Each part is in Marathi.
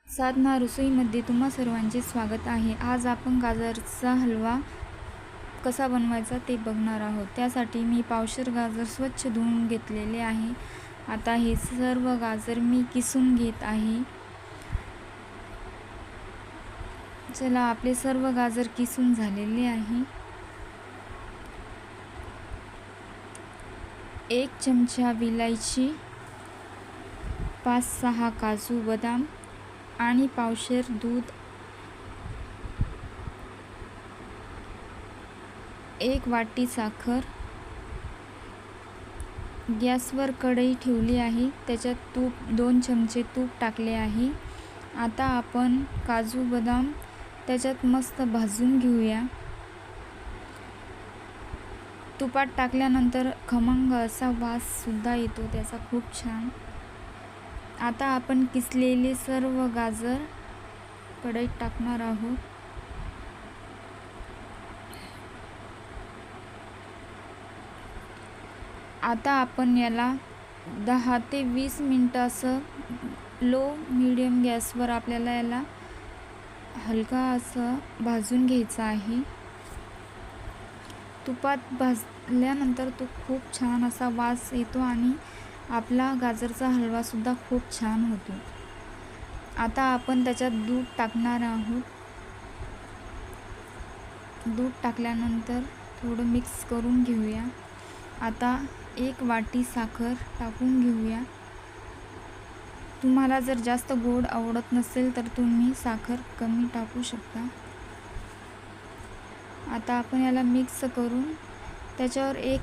साधना रसोईमध्ये तुम्हा सर्वांचे स्वागत आहे। आज आपण गाजरचा हलवा कसा बनवायचा ते बघणार आहोत। त्यासाठी मी पावशेर गाजर स्वच्छ धुवून घेतलेले आहे। आता हे सर्व गाजर मी किसून घेत आहे। चला, आपले सर्व गाजर किसून झालेले आहे। 1 चमचा विलायची, 5-6 काजू बदाम आणि पावशेर दूध, 1 वाटी साखर। गॅसवर कढई ठेवली आहे, त्याच्यात तूप 2 चमचे तूप टाकले आहे। आता आपण काजू बदाम त्याच्यात मस्त भाजून घेऊया। तुपात टाकल्यानंतर खमंग असा वास सुद्धा येतो त्याचा, खूप छान। आता आपण किसलेले सर्व गाजर कढईत टाकणार आहोत। आता आपण याला 10 ते 20 मिनिटं असं लो मीडियम गॅसवर आपल्याला याला हलका असं भाजून घ्यायचं आहे। तुपात भाजल्यानंतर तो खूप छान असा वास येतो आणि आपला गाजरचा हलवा सुद्धा खूप छान होतो। आता आपण त्याच्यात दूध टाकणार आहोत। दूध टाकल्यानंतर थोडं मिक्स करून घेऊया। आता 1 वाटी साखर टाकून घेऊया। तुम्हाला जर जास्त गोड आवडत नसेल तर तुम्ही साखर कमी टाकू शकता। आता आपण याला मिक्स करून त्याच्यावर एक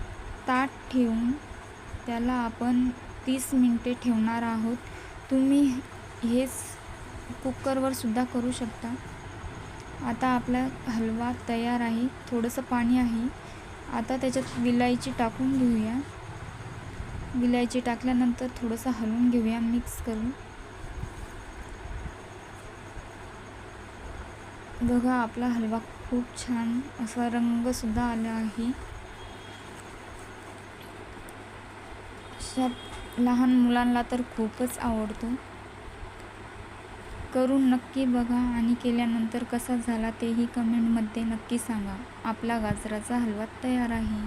ताट ठेवून त्याला आपण 30 मिनिटे ठेवणार आहोत। तुम्ही हेच कुकरवर सुद्धा करू शकता। आता आपला हलवा तयार आहे। थोडंसं पाणी आहे। आता त्याच्यात विलायची टाकून घेऊया। विलायची टाकल्यानंतर थोडंसं हलवून घेऊया मिक्स करून। बघा, आपला हलवा खूप छान असा रंग सुद्धा आला आहे। लहान मुलांना तर खूपच आवडतो। करून नक्की बघा आणि केल्यानंतर कसा झाला तेही कमेंटमध्ये नक्की सांगा। आपला गाजराचा हलवा तयार आहे।